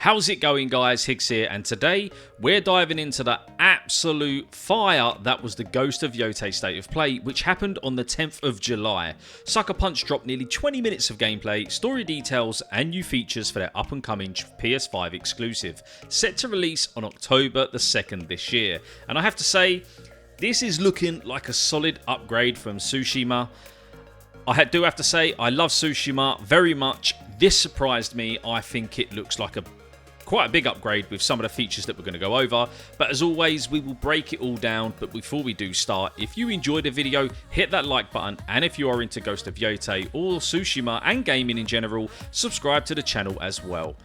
How's it going, guys? Higgs here, and today we're diving into the absolute fire that was the Ghost of Yotei State of Play, which happened on the 10th of July. Sucker Punch dropped nearly 20 minutes of gameplay, story details, and new features for their up-and-coming PS5 exclusive, set to release on October the 2nd this year. And I have to say, this is looking like a solid upgrade from Tsushima. I do have to say, I love Tsushima very much. This surprised me. I think it looks like quite a big upgrade with some of the features that we're going to go over, but as always we will break it all down. But before we do start, if you enjoyed the video, hit that like button, and if you are into Ghost of Yotei or Tsushima and gaming in general, subscribe to the channel as well.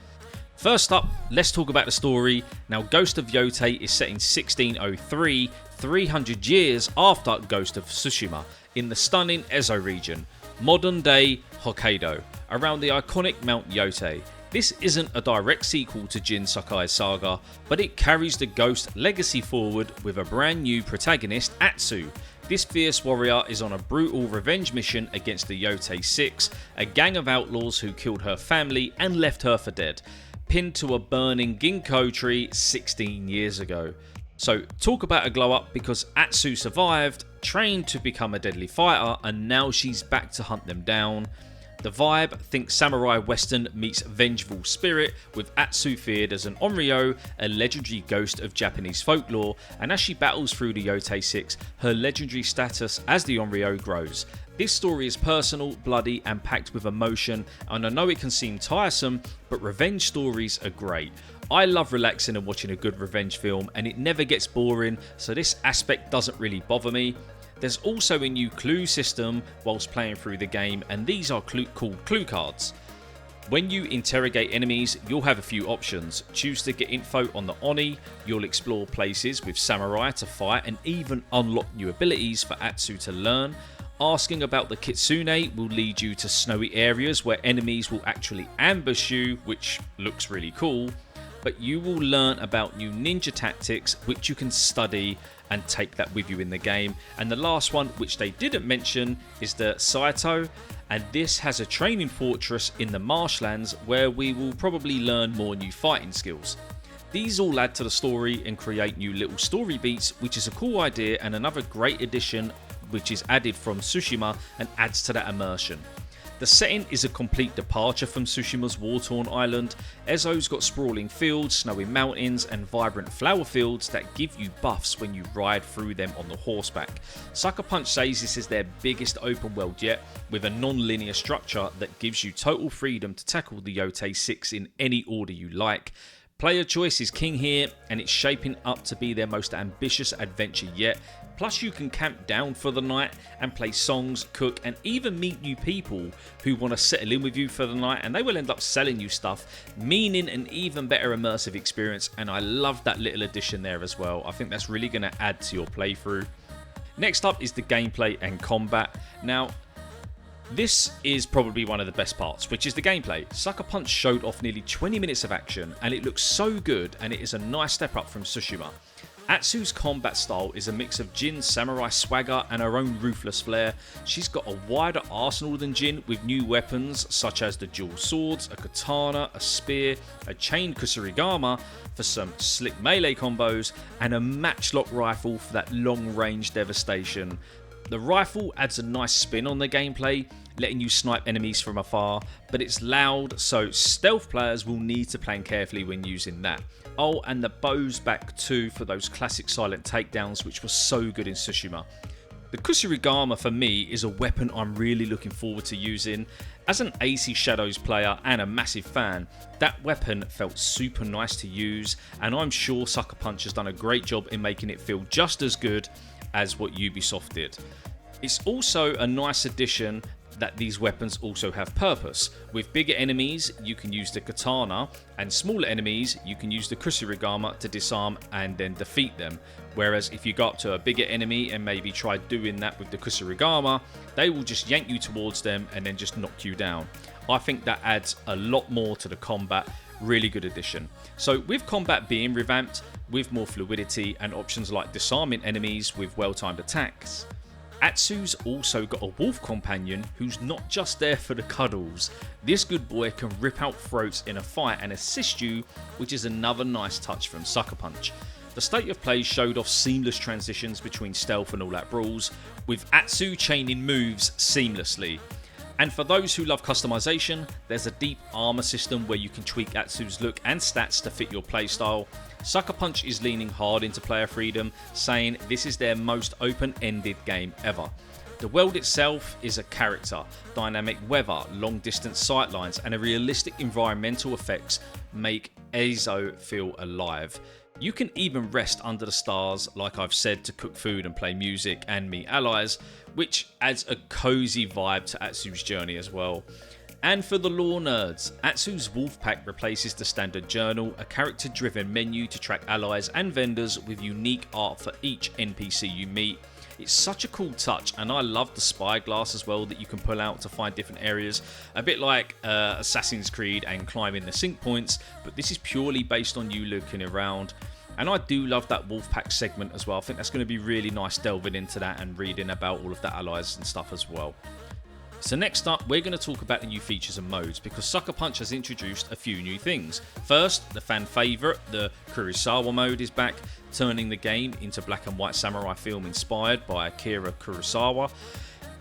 First up, let's talk about the story. Now, Ghost of Yotei is set in 1603, 300 years after Ghost of Tsushima, in the stunning Ezo region, modern day Hokkaido, around the iconic Mount Yotei. This isn't a direct sequel to Jin Sakai's saga, but it carries the Ghost legacy forward with a brand new protagonist, Atsu. This fierce warrior is on a brutal revenge mission against the Yotei 6, a gang of outlaws who killed her family and left her for dead, pinned to a burning ginkgo tree 16 years ago. So talk about a glow up, because Atsu survived, trained to become a deadly fighter, and now she's back to hunt them down. The vibe, think samurai western meets vengeful spirit, with Atsu feared as an onryo, a legendary ghost of Japanese folklore, and as she battles through the Yotei 6, her legendary status as the onryo grows. This story is personal, bloody, and packed with emotion, and I know it can seem tiresome, but revenge stories are great. I love relaxing and watching a good revenge film, and it never gets boring, so this aspect doesn't really bother me. There's also a new clue system whilst playing through the game, and these are called clue cards. When you interrogate enemies, you'll have a few options. Choose to get info on the Oni, you'll explore places with samurai to fight and even unlock new abilities for Atsu to learn. Asking about the Kitsune will lead you to snowy areas where enemies will actually ambush you, which looks really cool. But you will learn about new ninja tactics, which you can study and take that with you in the game. And the last one, which they didn't mention, is the Saito, and this has a training fortress in the marshlands where we will probably learn more new fighting skills. These all add to the story and create new little story beats, which is a cool idea and another great addition which is added from Tsushima and adds to that immersion. The setting is a complete departure from Tsushima's war-torn island. Ezo's got sprawling fields, snowy mountains, and vibrant flower fields that give you buffs when you ride through them on the horseback. Sucker Punch says this is their biggest open world yet, with a non-linear structure that gives you total freedom to tackle the Yotei 6 in any order you like. Player choice is king here, and it's shaping up to be their most ambitious adventure yet. Plus, you can camp down for the night and play songs, cook, and even meet new people who want to settle in with you for the night, and they will end up selling you stuff, meaning an even better immersive experience. And I love that little addition there as well. I think that's really going to add to your playthrough. Next up is the gameplay and combat. Now, this is probably one of the best parts, which is the gameplay. Sucker Punch showed off nearly 20 minutes of action, and it looks so good, and it is a nice step up from Tsushima. Atsu's combat style is a mix of Jin's samurai swagger and her own ruthless flair. She's got a wider arsenal than Jin, with new weapons such as the dual swords, a katana, a spear, a chained kusarigama for some slick melee combos, and a matchlock rifle for that long-range devastation. The rifle adds a nice spin on the gameplay, letting you snipe enemies from afar, but it's loud, so stealth players will need to plan carefully when using that. Oh, and the bow's back too for those classic silent takedowns, which were so good in Tsushima. The kusarigama for me is a weapon I'm really looking forward to using. As an AC Shadows player and a massive fan, that weapon felt super nice to use, and I'm sure Sucker Punch has done a great job in making it feel just as good as what Ubisoft did. It's also a nice addition that these weapons also have purpose. With bigger enemies, you can use the katana, and smaller enemies, you can use the kusarigama to disarm and then defeat them. Whereas if you go up to a bigger enemy and maybe try doing that with the kusarigama, they will just yank you towards them and then just knock you down. I think that adds a lot more to the combat. Really good addition. So with combat being revamped, with more fluidity and options like disarming enemies with well-timed attacks, Atsu's also got a wolf companion who's not just there for the cuddles. This good boy can rip out throats in a fight and assist you, which is another nice touch from Sucker Punch. The state of play showed off seamless transitions between stealth and all-out brawls, with Atsu chaining moves seamlessly. And for those who love customization, there's a deep armor system where you can tweak Atsu's look and stats to fit your playstyle. Sucker Punch is leaning hard into player freedom, saying this is their most open-ended game ever. The world itself is a character, dynamic weather, long distance sightlines and a realistic environmental effects make Ezo feel alive. You can even rest under the stars, like I've said, to cook food and play music and meet allies, which adds a cozy vibe to Atsu's journey as well. And for the lore nerds, Atsu's Wolf Pack replaces the standard journal, a character-driven menu to track allies and vendors with unique art for each NPC you meet. It's such a cool touch, and I love the spyglass as well that you can pull out to find different areas, a bit like Assassin's Creed and climbing the sync points, but this is purely based on you looking around. And I do love that Wolfpack segment as well. I think that's going to be really nice delving into that and reading about all of the allies and stuff as well. So next up, we're going to talk about the new features and modes, because Sucker Punch has introduced a few new things. First, the fan favourite, the Kurosawa mode is back, turning the game into black and white samurai film inspired by Akira Kurosawa.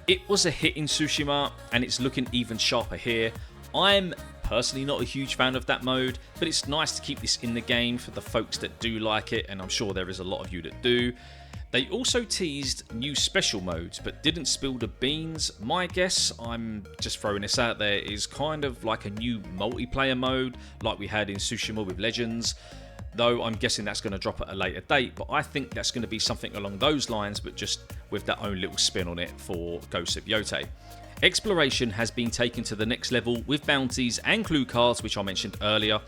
It was a hit in Tsushima, and it's looking even sharper here. I'm personally not a huge fan of that mode, but it's nice to keep this in the game for the folks that do like it, and I'm sure there is a lot of you that do. They also teased new special modes, but didn't spill the beans. My guess, I'm just throwing this out there, is kind of like a new multiplayer mode, like we had in Tsushima with Legends. Though I'm guessing that's going to drop at a later date, but I think that's going to be something along those lines, but just with their own little spin on it for Ghosts of Yotei. Exploration has been taken to the next level with bounties and clue cards, which I mentioned earlier.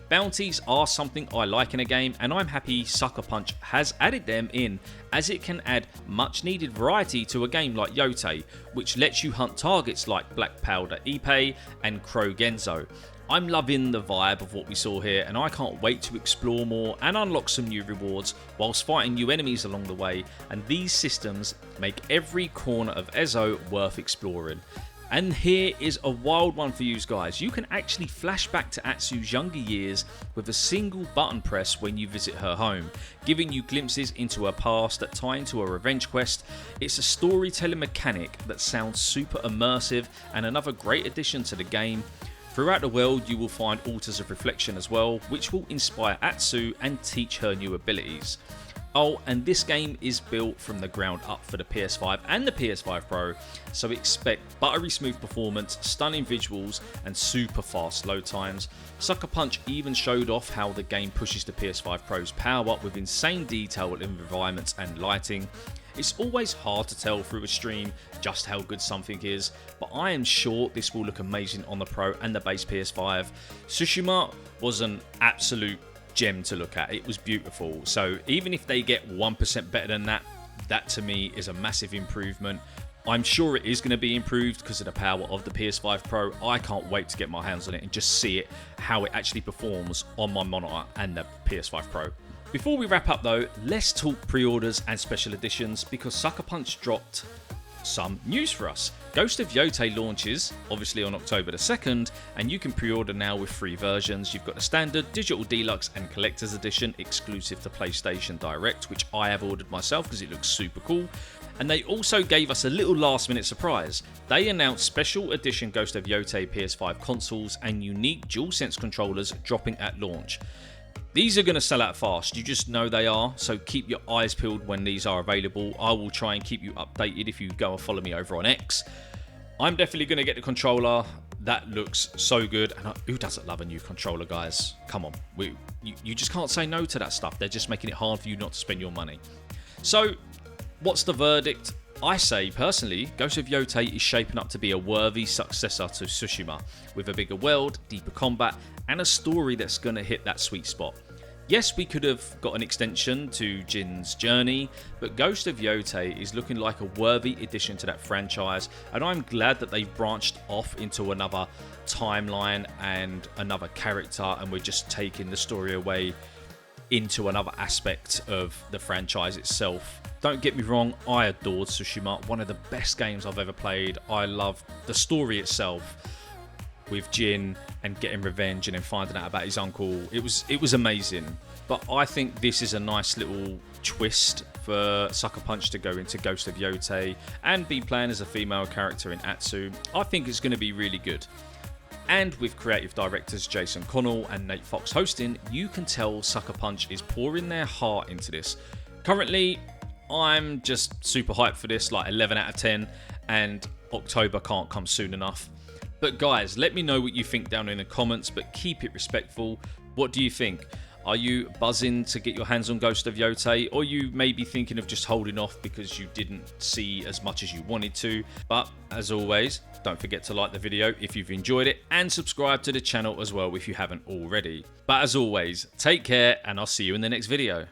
Bounties are something I like in a game, and I'm happy Sucker Punch has added them in, as it can add much needed variety to a game like Yotei, which lets you hunt targets like Black Powder Ippei and Crow Genzo. I'm loving the vibe of what we saw here, and I can't wait to explore more and unlock some new rewards whilst fighting new enemies along the way, and these systems make every corner of Ezo worth exploring. And here is a wild one for you guys. You can actually flash back to Atsu's younger years with a single button press when you visit her home, giving you glimpses into her past that tie into a revenge quest. It's a storytelling mechanic that sounds super immersive and another great addition to the game. Throughout the world you will find altars of reflection as well, which will inspire Atsu and teach her new abilities. Oh, and this game is built from the ground up for the PS5 and the PS5 Pro, so expect buttery smooth performance, stunning visuals and super fast load times. Sucker Punch even showed off how the game pushes the PS5 Pro's power with insane detail in environments and lighting. It's always hard to tell through a stream just how good something is, but I am sure this will look amazing on the Pro and the base PS5. Tsushima was an absolute gem to look at. It was beautiful, so even if they get 1% better than that, that to me is a massive improvement. I'm sure it is going to be improved because of the power of the PS5 Pro. I can't wait to get my hands on it and just see it, how it actually performs on my monitor and the PS5 Pro. Before we wrap up though, let's talk pre-orders and special editions, because Sucker Punch dropped some news for us. Ghost of Yotei launches obviously on October the 2nd, and you can pre-order now with 3 versions. You've got the standard, digital deluxe and collector's edition exclusive to PlayStation Direct, which I have ordered myself because it looks super cool. And they also gave us a little last minute surprise. They announced special edition Ghost of Yotei PS5 consoles and unique DualSense controllers dropping at launch. These are going to sell out fast, you just know they are, so keep your eyes peeled when these are available. I will try and keep you updated if you go and follow me over on X. I'm definitely going to get the controller. That looks so good, and who doesn't love a new controller, guys? Come on, you just can't say no to that stuff. They're just making it hard for you not to spend your money. So, what's the verdict? I say, personally, Ghost of Yotei is shaping up to be a worthy successor to Tsushima, with a bigger world, deeper combat, and a story that's going to hit that sweet spot. Yes, we could have got an extension to Jin's journey, but Ghost of Yotei is looking like a worthy addition to that franchise, and I'm glad that they've branched off into another timeline and another character, and we're just taking the story away into another aspect of the franchise itself. Don't get me wrong, I adored Tsushima, one of the best games I've ever played. I loved the story itself with Jin and getting revenge and then finding out about his uncle. It was amazing. But I think this is a nice little twist for Sucker Punch to go into Ghost of Yotei and be playing as a female character in Atsu. I think it's going to be really good. And with creative directors Jason Connell and Nate Fox hosting, you can tell Sucker Punch is pouring their heart into this. Currently, I'm just super hyped for this, like 11 out of 10, and October can't come soon enough. But guys, let me know what you think down in the comments, but keep it respectful. What do you think? Are you buzzing to get your hands on Ghost of Yotei, or you may be thinking of just holding off because you didn't see as much as you wanted to? But as always, don't forget to like the video if you've enjoyed it and subscribe to the channel as well if you haven't already. But as always, take care and I'll see you in the next video.